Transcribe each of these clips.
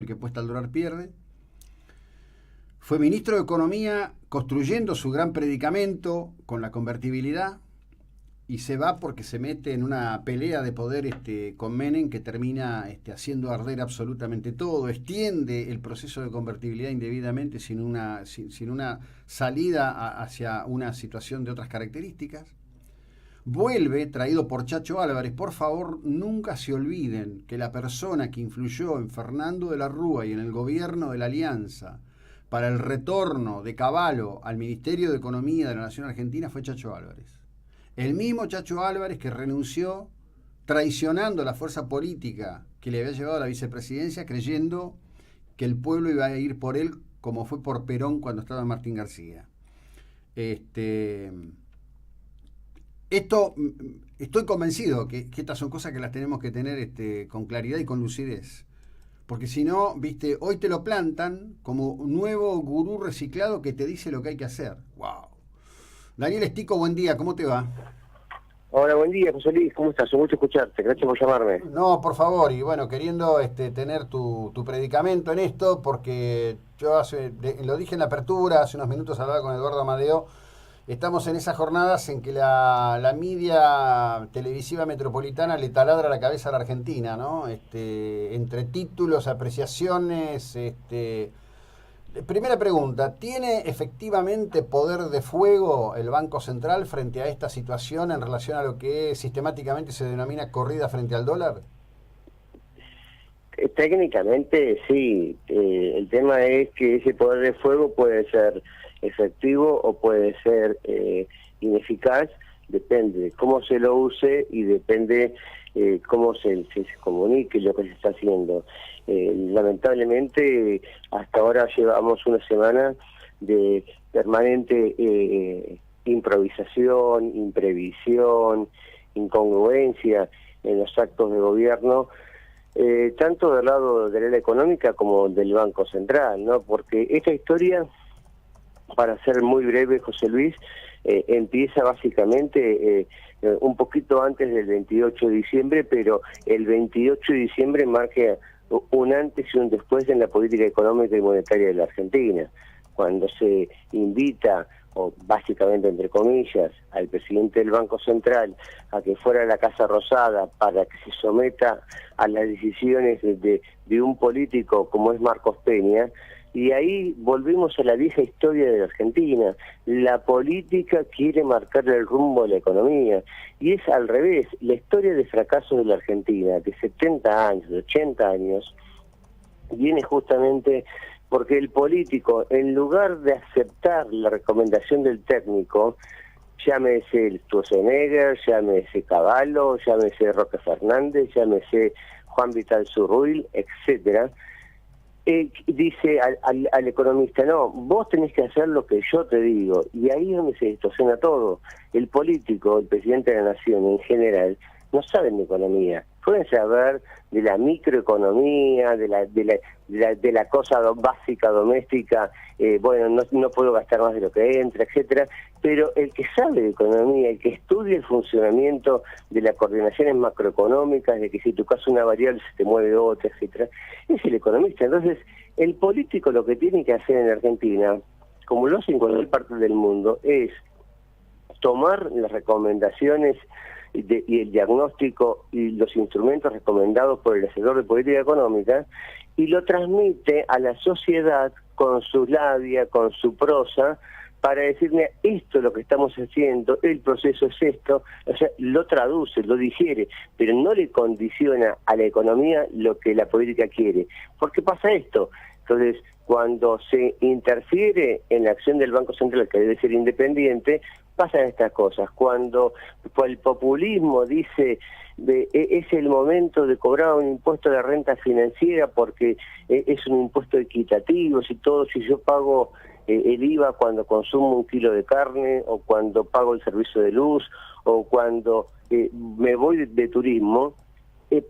el que apuesta al dólar pierde. Fue ministro de Economía construyendo su gran predicamento con la convertibilidad y se va porque se mete en una pelea de poder con Menem que termina haciendo arder absolutamente todo, extiende el proceso de convertibilidad indebidamente sin una salida hacia una situación de otras características. Vuelve, traído por Chacho Álvarez. Por favor, nunca se olviden que la persona que influyó en Fernando de la Rúa y en el gobierno de la Alianza para el retorno de Cavallo al Ministerio de Economía de la Nación Argentina fue Chacho Álvarez. El mismo Chacho Álvarez que renunció traicionando la fuerza política que le había llevado a la vicepresidencia, creyendo que el pueblo iba a ir por él como fue por Perón cuando estaba Martín García. Estoy convencido que estas son cosas que las tenemos que tener con claridad y con lucidez. Porque si no, hoy te lo plantan como un nuevo gurú reciclado que te dice lo que hay que hacer. ¡Wow! Daniel Estico, buen día, ¿cómo te va? Hola, buen día, José Luis, ¿cómo estás? Un gusto escucharte, gracias por llamarme. No, por favor, y bueno, queriendo tener tu predicamento en esto, porque yo lo dije en la apertura, hace unos minutos hablaba con Eduardo Amadeo. Estamos en esas jornadas en que la media televisiva metropolitana le taladra la cabeza a la Argentina, ¿no? Entre títulos, apreciaciones. Primera pregunta, ¿tiene efectivamente poder de fuego el Banco Central frente a esta situación en relación a lo que sistemáticamente se denomina corrida frente al dólar? Técnicamente sí, el tema es que ese poder de fuego puede ser efectivo o puede ser ineficaz, depende de cómo se lo use y depende cómo se comunique lo que se está haciendo. Lamentablemente hasta ahora llevamos una semana de permanente improvisación, imprevisión, incongruencia en los actos de gobierno, tanto del lado de la económica como del Banco Central, ¿no? Porque esta historia, para ser muy breve, José Luis, empieza básicamente un poquito antes del 28 de diciembre, pero el 28 de diciembre marca un antes y un después en la política económica y monetaria de la Argentina, cuando se invita, o básicamente entre comillas, al presidente del Banco Central a que fuera a la Casa Rosada para que se someta a las decisiones de un político como es Marcos Peña. Y ahí volvemos a la vieja historia de la Argentina. La política quiere marcar el rumbo de la economía. Y es al revés. La historia de fracasos de la Argentina, de 70 años, de 80 años, viene justamente porque el político, en lugar de aceptar la recomendación del técnico, llámese Sturzenegger, llámese Cavallo, llámese Roque Fernández, llámese Juan Vital Zurruil, etcétera, dice al economista, no, vos tenés que hacer lo que yo te digo, y ahí es donde se distorsiona todo. El político, el presidente de la nación en general, no saben de economía, pueden saber de la microeconomía, de la cosa básica doméstica, bueno, no puedo gastar más de lo que entra, etcétera, pero el que sabe de economía, el que estudia el funcionamiento de las coordinaciones macroeconómicas, de que si tocas una variable se te mueve otra, etcétera, es el economista. Entonces, el político lo que tiene que hacer en Argentina, como lo hace en cualquier parte del mundo, es tomar las recomendaciones y el diagnóstico y los instrumentos recomendados por el asesor de política económica y lo transmite a la sociedad con su labia, con su prosa, para decirle, esto es lo que estamos haciendo, el proceso es esto, o sea, lo traduce, lo digiere, pero no le condiciona a la economía lo que la política quiere. ¿Por qué pasa esto? Entonces, cuando se interfiere en la acción del Banco Central, que debe ser independiente, pasan estas cosas. Cuando el populismo dice es el momento de cobrar un impuesto de renta financiera porque es un impuesto equitativo, si yo pago el IVA cuando consumo un kilo de carne, o cuando pago el servicio de luz, o cuando me voy de turismo,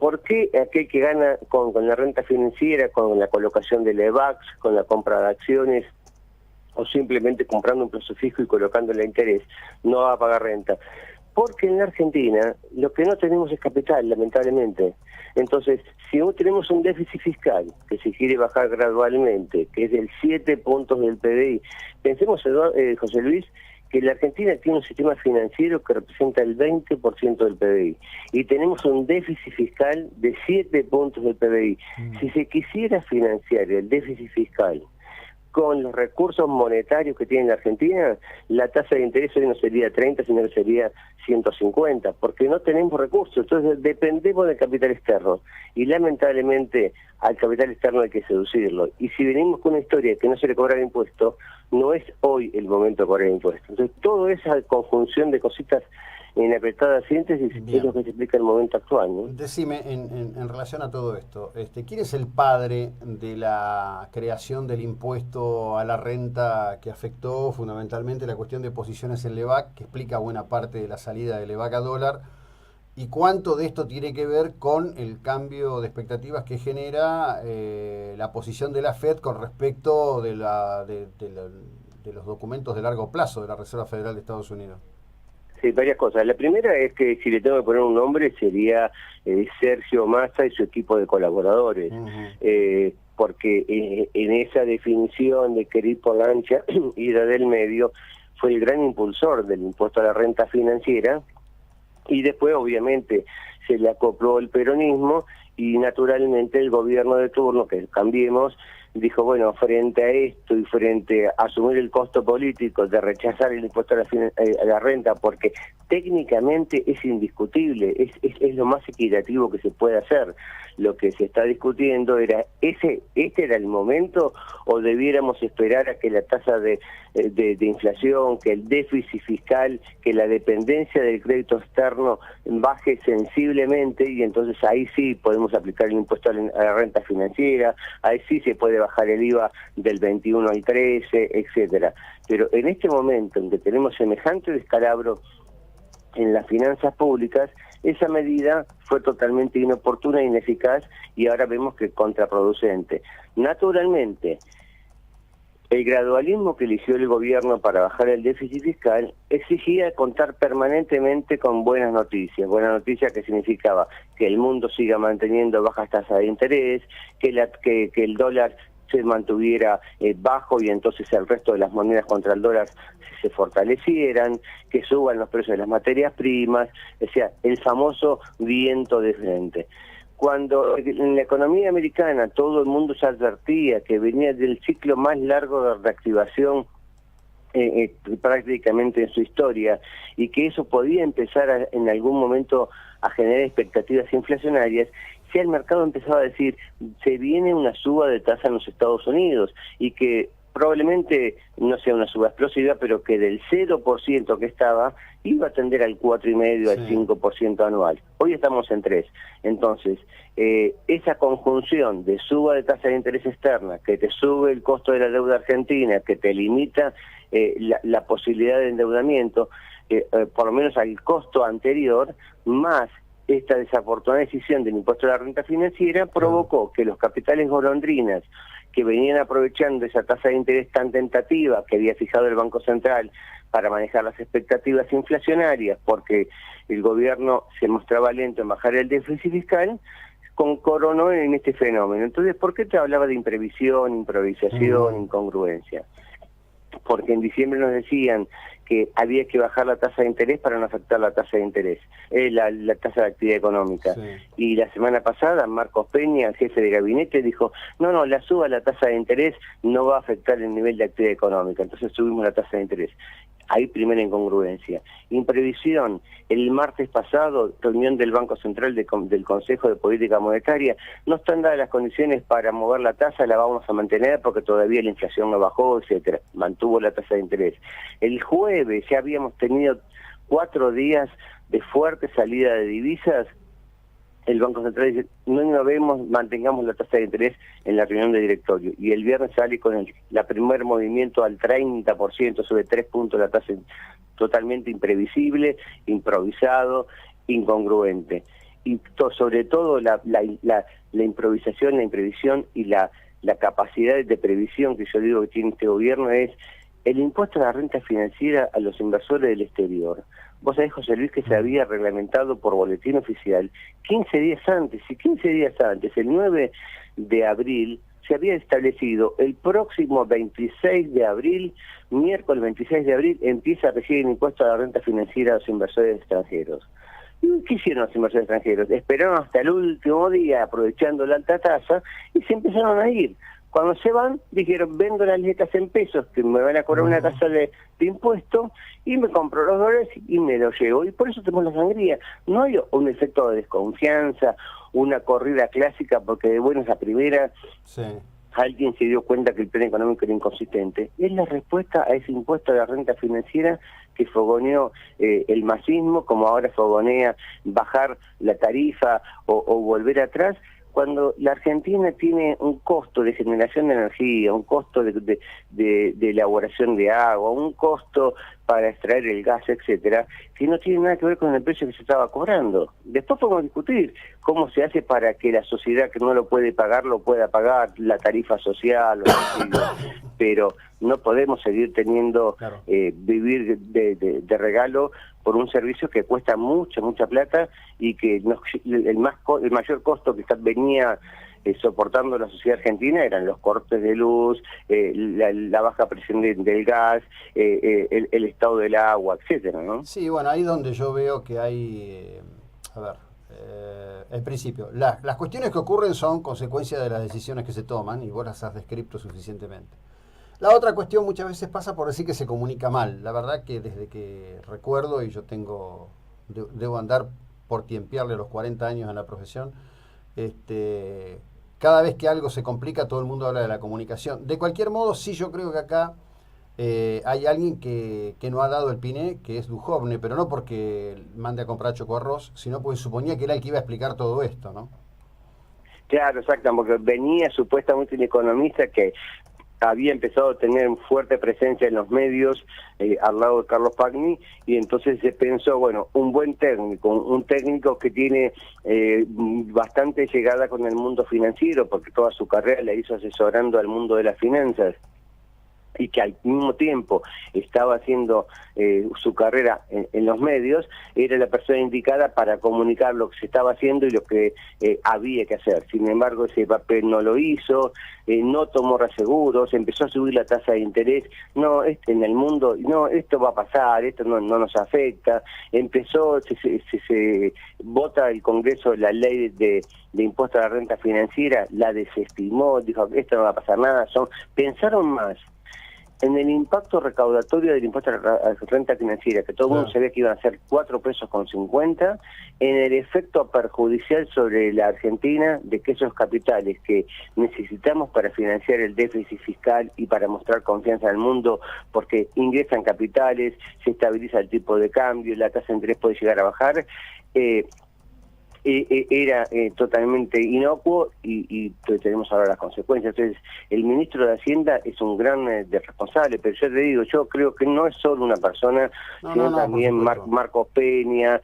¿por qué aquel que gana con la renta financiera, con la colocación del EVAX, con la compra de acciones, o simplemente comprando un plazo fijo y colocándole interés, no va a pagar renta? Porque en la Argentina lo que no tenemos es capital, lamentablemente. Entonces, si no tenemos un déficit fiscal que se quiere bajar gradualmente, que es del 7 puntos del PBI, pensemos, José Luis, que la Argentina tiene un sistema financiero que representa el 20% del PBI y tenemos un déficit fiscal de 7 puntos del PBI. Si se quisiera financiar el déficit fiscal con los recursos monetarios que tiene la Argentina, la tasa de interés hoy no sería 30, sino que sería 150, porque no tenemos recursos, entonces dependemos del capital externo, y lamentablemente al capital externo hay que seducirlo, y si venimos con una historia que no se le cobra impuesto, no es hoy el momento de cobrar impuestos. Entonces toda esa conjunción de cositas en apretada síntesis es lo que se explica el momento actual, ¿no? Decime, en relación a todo esto, ¿quién es el padre de la creación del impuesto a la renta que afectó fundamentalmente la cuestión de posiciones en Lebac, que explica buena parte de la salida de Lebac a dólar? ¿Y cuánto de esto tiene que ver con el cambio de expectativas que genera la posición de la Fed con respecto de los documentos de largo plazo de la Reserva Federal de Estados Unidos? Sí, varias cosas. La primera es que si le tengo que poner un nombre sería Sergio Massa y su equipo de colaboradores, porque en esa definición de querer por la ancha y la del medio fue el gran impulsor del impuesto a la renta financiera, y después obviamente se le acopló el peronismo y naturalmente el gobierno de turno, que Cambiemos, dijo, bueno, frente a esto y frente a asumir el costo político de rechazar el impuesto a la renta, porque técnicamente es indiscutible, es lo más equitativo que se puede hacer. Lo que se está discutiendo era, ¿este era el momento o debiéramos esperar a que la tasa de inflación, que el déficit fiscal, que la dependencia del crédito externo baje sensiblemente, y entonces ahí sí podemos aplicar el impuesto a la renta financiera, ahí sí se puede bajar el IVA del 21 al 13, etcétera? Pero en este momento en que tenemos semejante descalabro en las finanzas públicas, esa medida fue totalmente inoportuna e ineficaz, y ahora vemos que es contraproducente. Naturalmente, el gradualismo que eligió el gobierno para bajar el déficit fiscal exigía contar permanentemente con buenas noticias. Buenas noticias que significaba que el mundo siga manteniendo bajas tasas de interés, que el dólar se mantuviera bajo y entonces el resto de las monedas contra el dólar se fortalecieran, que suban los precios de las materias primas, o sea, el famoso viento de frente. Cuando en la economía americana todo el mundo ya advertía que venía del ciclo más largo de reactivación prácticamente en su historia, y que eso podía empezar en algún momento a generar expectativas inflacionarias, ya el mercado empezaba a decir, se viene una suba de tasa en los Estados Unidos, y que probablemente no sea una suba explosiva, pero que del 0% que estaba, iba a tender al 4,5%, al 5% anual. Hoy estamos en 3%. Entonces, esa conjunción de suba de tasa de interés externa, que te sube el costo de la deuda argentina, que te limita la posibilidad de endeudamiento, por lo menos al costo anterior, más esta desafortunada decisión del impuesto a la renta financiera, provocó que los capitales golondrinas que venían aprovechando esa tasa de interés tan tentativa que había fijado el Banco Central para manejar las expectativas inflacionarias, porque el gobierno se mostraba lento en bajar el déficit fiscal, coronó en este fenómeno. Entonces, ¿por qué te hablaba de imprevisión, improvisación, incongruencia? Porque en diciembre nos decían que había que bajar la tasa de interés para no afectar la tasa de interés, la tasa de actividad económica. Sí. Y la semana pasada Marcos Peña, el jefe de gabinete, dijo, no, la suba de la tasa de interés no va a afectar el nivel de actividad económica, entonces subimos la tasa de interés. Hay primera incongruencia. Imprevisión. El martes pasado, reunión del Banco Central del Consejo de Política Monetaria, no están dadas las condiciones para mover la tasa, la vamos a mantener porque todavía la inflación no bajó, etcétera. Mantuvo la tasa de interés. El jueves ya habíamos tenido 4 días de fuerte salida de divisas. El Banco Central dice, no innovemos, mantengamos la tasa de interés en la reunión de directorio. Y el viernes sale con el primer movimiento al 30%, sobre 3 puntos la tasa, totalmente imprevisible, improvisado, incongruente. Y sobre todo la improvisación, la imprevisión y la capacidad de previsión que yo digo que tiene este gobierno es el impuesto a la renta financiera a los inversores del exterior. Vos sabés, José Luis, que se había reglamentado por boletín oficial 15 días antes, y 15 días antes, el 9 de abril, se había establecido el próximo 26 de abril, miércoles 26 de abril, empieza a regir el impuesto a la renta financiera a los inversores extranjeros. ¿Y qué hicieron los inversores extranjeros? Esperaron hasta el último día, aprovechando la alta tasa, y se empezaron a ir. Cuando se van, dijeron, vendo las letras en pesos, que me van a cobrar una tasa de impuesto, y me compro los dólares y me los llevo. Y por eso tenemos la sangría. No hay un efecto de desconfianza, una corrida clásica, porque de buenas a primeras alguien se dio cuenta que el plan económico era inconsistente. Es la respuesta a ese impuesto de la renta financiera que fogoneó el masismo, como ahora fogonea bajar la tarifa o volver atrás, cuando la Argentina tiene un costo de generación de energía, un costo de elaboración de agua, un costo para extraer el gas, etcétera, que no tiene nada que ver con el precio que se estaba cobrando. Después podemos discutir cómo se hace para que la sociedad que no lo puede pagar, lo pueda pagar, la tarifa social, pero no podemos seguir teniendo, vivir de regalo por un servicio que cuesta mucha plata y que el mayor costo que venía soportando la sociedad argentina eran los cortes de luz, la baja presión del gas, el estado del agua, etcétera, ¿no? Sí, bueno, ahí donde yo veo que hay, el principio, las cuestiones que ocurren son consecuencia de las decisiones que se toman y vos las has descrito suficientemente. La otra cuestión muchas veces pasa por decir que se comunica mal. La verdad que desde que recuerdo, y yo debo andar por tiempearle los 40 años en la profesión, cada vez que algo se complica todo el mundo habla de la comunicación. De cualquier modo, sí, yo creo que acá hay alguien que no ha dado el piné, que es Duhovne, pero no porque mande a comprar chocoarroz, sino porque suponía que era el que iba a explicar todo esto, ¿no? Claro, exacto, porque venía supuestamente un economista que había empezado a tener fuerte presencia en los medios al lado de Carlos Pagni, y entonces se pensó, bueno, un buen técnico, un técnico que tiene bastante llegada con el mundo financiero, porque toda su carrera la hizo asesorando al mundo de las finanzas, y que al mismo tiempo estaba haciendo su carrera en los medios, era la persona indicada para comunicar lo que se estaba haciendo y lo que había que hacer. Sin embargo, ese papel no lo hizo, no tomó reaseguros, empezó a subir la tasa de interés. No, en el mundo, no, esto va a pasar, esto no nos afecta. Empezó, se vota el Congreso la ley de impuesto a la renta financiera, la desestimó, dijo, esto no va a pasar nada. Pensaron más en el impacto recaudatorio del impuesto a la renta financiera, que todo el mundo sabía que iban a ser 4 pesos con 50, en el efecto perjudicial sobre la Argentina de que esos capitales que necesitamos para financiar el déficit fiscal y para mostrar confianza al mundo, porque ingresan capitales, se estabiliza el tipo de cambio, la tasa de interés puede llegar a bajar, era totalmente inocuo y tenemos ahora las consecuencias. Entonces, el ministro de Hacienda es un gran responsable, pero yo te digo, yo creo que no es solo una persona, sino también Marcos Peña,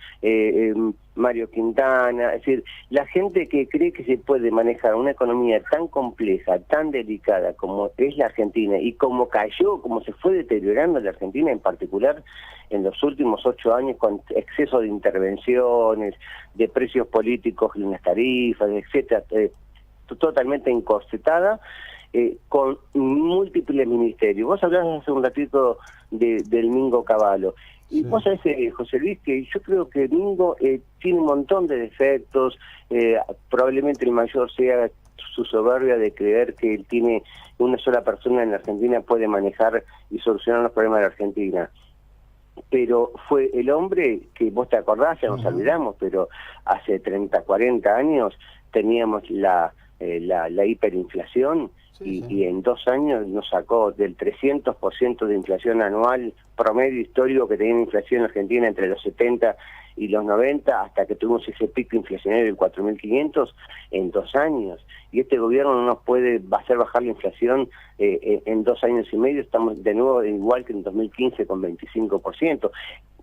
Mario Quintana, es decir, la gente que cree que se puede manejar una economía tan compleja, tan delicada como es la Argentina, y como cayó, como se fue deteriorando la Argentina en particular en los últimos 8 años, con exceso de intervenciones, de precios políticos en las tarifas, etcétera, totalmente encorsetada, con múltiples ministerios. Vos hablabas hace un ratito del Mingo Cavallo. Y vos sabés, José Luis, que yo creo que Mingo tiene un montón de defectos, probablemente el mayor sea su soberbia de creer que él tiene una sola persona en la Argentina puede manejar y solucionar los problemas de la Argentina. Pero fue el hombre que, vos te acordás, ya nos olvidamos, pero hace 30, 40 años teníamos la hiperinflación, y en 2 años nos sacó del 300% de inflación anual promedio histórico que tenía la inflación en Argentina entre los 70 y los 90, hasta que tuvimos ese pico inflacionario del 4.500 en 2 años. Y este gobierno no nos puede hacer bajar la inflación en 2 años y medio. Estamos de nuevo igual que en 2015 con 25%.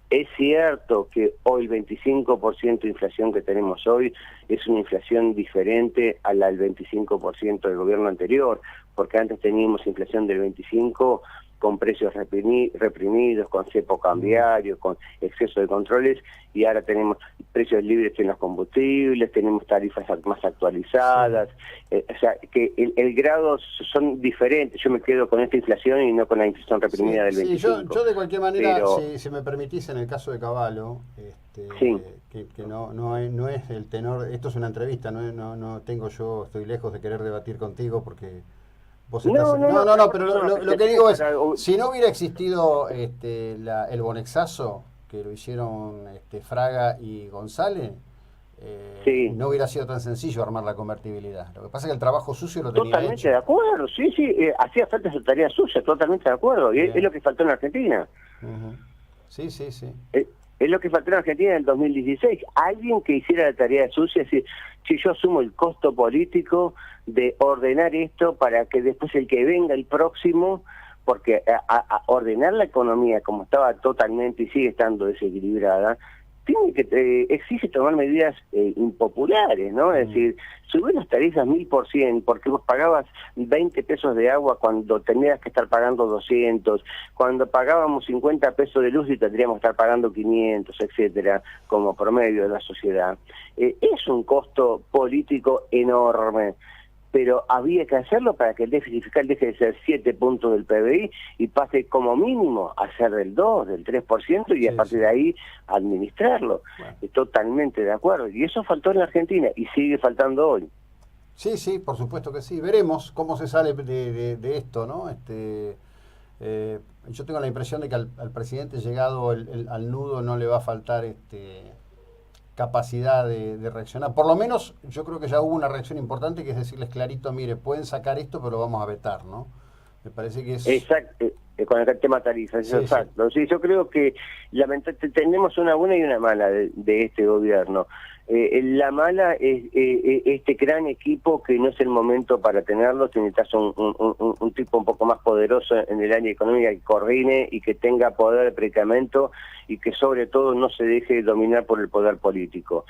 Es cierto que hoy el 25% de inflación que tenemos hoy es una inflación diferente a la del 25% del gobierno anterior, porque antes teníamos inflación del 25% con precios reprimidos, con cepo cambiario, con exceso de controles, y ahora tenemos precios libres en los combustibles, tenemos tarifas más actualizadas, o sea, que el grado son diferentes. Yo me quedo con esta inflación y no con la inflación reprimida del 25. Yo de cualquier manera, Pero, si me permitís, en el caso de Cavallo, que no es el tenor, esto es una entrevista, no tengo yo, estoy lejos de querer debatir contigo porque vos estás... pero lo que digo es, si no hubiera existido el bonexazo, que lo hicieron Fraga y González, no hubiera sido tan sencillo armar la convertibilidad. Lo que pasa es que el trabajo sucio lo tenía totalmente hecho. de acuerdo, hacía falta esa tarea suya, totalmente de acuerdo, y es lo que faltó en Argentina. Sí. Es lo que faltó en Argentina en el 2016. Alguien que hiciera la tarea sucia, si yo asumo el costo político de ordenar esto para que después el que venga el próximo, porque a ordenar la economía como estaba totalmente y sigue estando desequilibrada, exige tomar medidas impopulares, ¿no? Es decir, subir las tarifas 1000%, porque vos pagabas 20 pesos de agua cuando tenías que estar pagando 200, cuando pagábamos 50 pesos de luz y tendríamos que estar pagando 500, etcétera, como promedio de la sociedad. Es un costo político enorme, pero había que hacerlo para que el déficit fiscal deje de ser 7 puntos del PBI y pase como mínimo a ser del 2, del 3%, y a partir de ahí administrarlo. Bueno. Totalmente de acuerdo. Y eso faltó en la Argentina y sigue faltando hoy. Sí, por supuesto que sí. Veremos cómo se sale de esto, ¿no? Yo tengo la impresión de que al presidente llegado al nudo no le va a faltar capacidad de reaccionar. Por lo menos yo creo que ya hubo una reacción importante, que es decirles clarito, mire, pueden sacar esto, pero lo vamos a vetar, ¿no? Me parece que es... Exacto, con el tema tarifas, exacto. Sí, yo creo que lamentablemente tenemos una buena y una mala de este gobierno. La mala es este gran equipo que no es el momento para tenerlo. Necesitas un tipo un poco más poderoso en el área económica, que coordine y que tenga poder de predicamento y que sobre todo no se deje dominar por el poder político.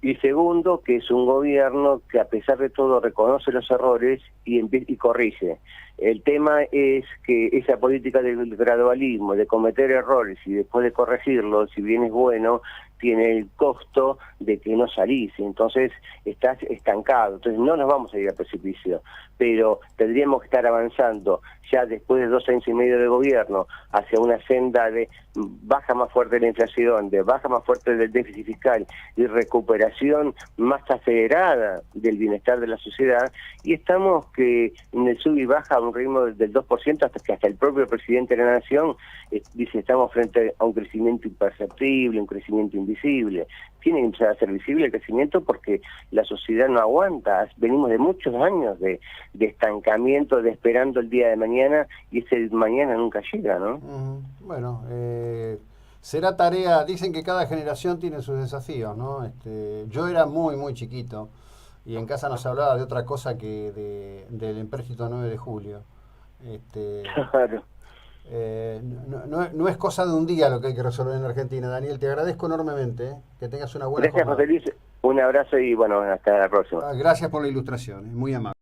Y segundo, que es un gobierno que a pesar de todo reconoce los errores y corrige. El tema es que esa política del gradualismo, de cometer errores y después de corregirlos, si bien es bueno, tiene el costo de que no salís, entonces estás estancado. Entonces no nos vamos a ir al precipicio, pero tendríamos que estar avanzando ya después de 2 años y medio de gobierno hacia una senda de baja más fuerte de la inflación, de baja más fuerte del déficit fiscal y recuperación más acelerada del bienestar de la sociedad, y estamos que en el sub y baja a un ritmo del 2%, hasta que hasta el propio presidente de la Nación dice estamos frente a un crecimiento imperceptible, un crecimiento invisible. Tiene que empezar a ser visible el crecimiento porque la sociedad no aguanta. Venimos de muchos años de estancamiento, de esperando el día de mañana, y ese mañana nunca llega, ¿no? Bueno, será tarea, dicen que cada generación tiene sus desafíos, ¿no? Yo era muy chiquito y en casa no se hablaba de otra cosa que del empréstito 9 de julio. Claro. No es cosa de un día lo que hay que resolver en Argentina. Daniel, te agradezco enormemente, que tengas una buena jornada. Gracias, José Luis, un abrazo y bueno, hasta la próxima. Gracias por la ilustración, muy amable.